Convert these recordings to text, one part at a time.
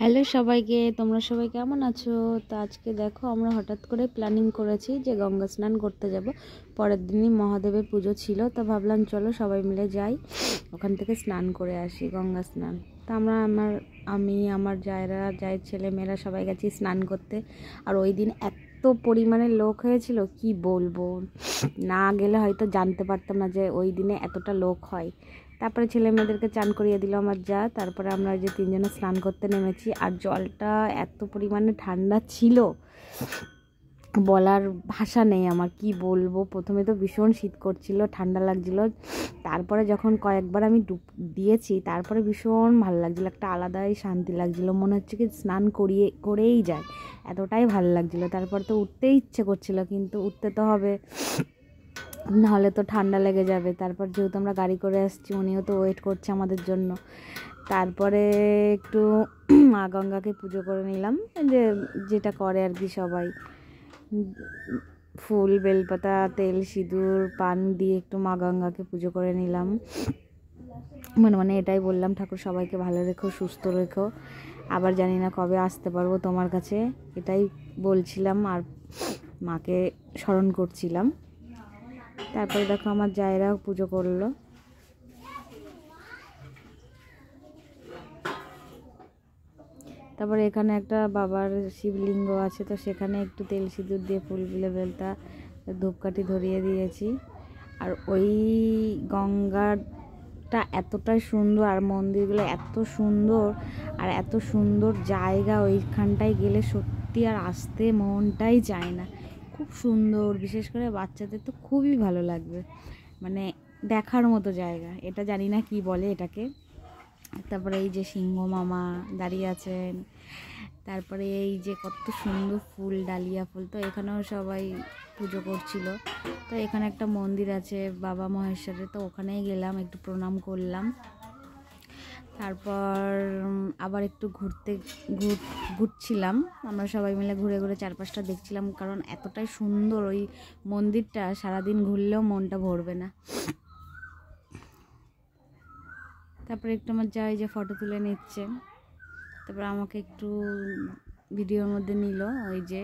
Hello সবাইকে, তোমরা সবাই কেমন আছো? তো আজকে দেখো আমরা হঠাৎ করে প্ল্যানিং করেছি যে গঙ্গা স্নান করতে যাব। পরের দিনই মহাদেবের পুজো ছিল, তো ভাবলাম চলো সবাই মিলে যাই, ওখান থেকে স্নান করে আসি, গঙ্গা স্নান। তো আমি আমার জায়ের ছেলে মেয়েরা সবাই গেছি স্নান করতে। আর ওই দিন এত পরিমাণে লোক হয়েছিল কি বলবো, না গেলে হয়তো জানতে পারতাম না যে ওই দিনে এতটা লোক হয়। তারপরে ছেলে মেয়েদেরকে চান করিয়ে দিল আমার যা। তারপরে আমরা যে তিনজনে স্নান করতে নেমেছি, আর জলটা এত পরিমাণে ঠান্ডা ছিল বলার ভাষা নেই আমার, কি বলবো। প্রথমে তো ভীষণ শীত করছিল, ঠান্ডা লাগছিল। তারপরে যখন কয়েকবার আমি ডুব দিয়েছি, তারপরে ভীষণ ভালো লাগছিলো, একটা আলাদাই শান্তি লাগছিলো, মনে হচ্ছে কি স্নান করেই যায়, এতটাই ভালো লাগছিলো। তারপর তো উঠতেই ইচ্ছে করছিল, কিন্তু উঠতে তো হবে, নাহলে তো ঠান্ডা লেগে যাবে। তারপর যেহেতু আমরা গাড়ি করে আসছি, উনিও তো ওয়েট করছে আমাদের জন্য। তারপরে একটু মা গঙ্গাকে পুজো করে নিলাম, যেটা করে আর কি সবাই, ফুল বেলপাতা তেল সিঁদুর পান দিয়ে একটু মা গঙ্গাকে পুজো করে নিলাম। মানে এটাই বললাম, ঠাকুর সবাইকে ভালো রেখো, সুস্থ রেখো, আবার জানি না কবে আসতে পারবো তোমার কাছে, এটাই বলছিলাম আর মাকে স্মরণ করছিলাম। তারপরে দেখো আমার জায়েরাও পুজো করলো। তারপরে এখানে একটা বাবার শিবলিঙ্গ আছে, তো সেখানে একটু তেল সিঁদুর দিয়ে ফুল বেলতা ধূপকাঠি ধরিয়ে দিয়েছি। আর ওই গঙ্গাটা এতটাই সুন্দর, আর মন্দিরগুলো এত সুন্দর, আর এত সুন্দর জায়গা, ওইখানটায় গেলে সত্যি আর আসতে মনটাই চায় না। খুব সুন্দর, বিশেষ করে বাচ্চাদের তো খুবই ভালো লাগবে, মানে দেখার মতো জায়গা। এটা জানি না কি বলে এটাকে। তারপরে এই যে সিংহ মামা দাঁড়িয়ে আছেন, তারপরে এই যে কত সুন্দর ফুল, ডালিয়া ফুল, তো এখানেও সবাই পুজো করছিল। তো এখানে একটা মন্দির আছে বাবা মহেশ্বরের, তো ওখানেই গেলাম, একটু প্রণাম করলাম। তারপর আবার একটু ঘুরছিলাম, আমরা সবাই মিলে ঘুরে ঘুরে চারপাশটা দেখছিলাম, কারণ এতটাই সুন্দর ওই মন্দিরটা, সারাদিন ঘুরলেও মনটা ভরবে না। তারপরে একটু আমার যাই যে ফটো তুলে নিচ্ছে, তারপর আমাকে একটু ভিডিওর মধ্যে নিল। ওই যে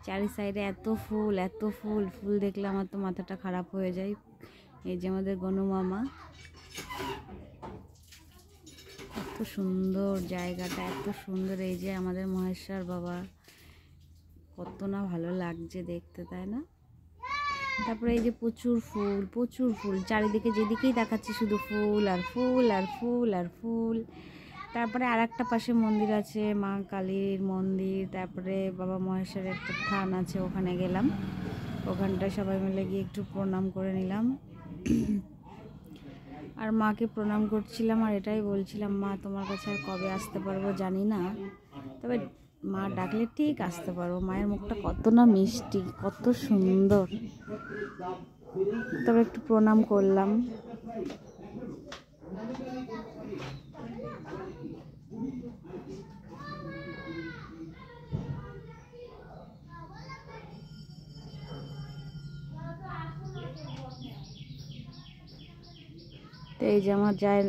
চারি সাইডে এত ফুল, এত ফুল, ফুল দেখলে আমার তো মাথাটা খারাপ হয়ে যায়। এই যে আমাদের গনু মামা, এত সুন্দর জায়গাটা, এত সুন্দর। এই যে আমাদের মহেশ্বর বাবা, কত না ভালো লাগছে দেখতে, তাই না? তারপরে এই যে প্রচুর ফুল, প্রচুর ফুল, চারিদিকে যেদিকেই দেখাচ্ছি শুধু ফুল আর ফুল আর ফুল আর ফুল। তারপরে আর একটা পাশে মন্দির আছে, মা কালীর মন্দির, তারপরে বাবা মহেশ্বরের একটা থান আছে, ওখানে গেলাম। ওখানটায় সবাই মিলে গিয়ে একটু প্রণাম করে নিলাম, আর মাকে প্রণাম করছিলাম, আর এটাই বলছিলাম, মা তোমার কাছে আর কবে আসতে পারবো জানি না, তবে মা ডাকলে ঠিক আসতে পারবো। মায়ের মুখটা কত না মিষ্টি, কত সুন্দর। তবে একটু প্রণাম করলাম। তো এই যে আমার জায়ের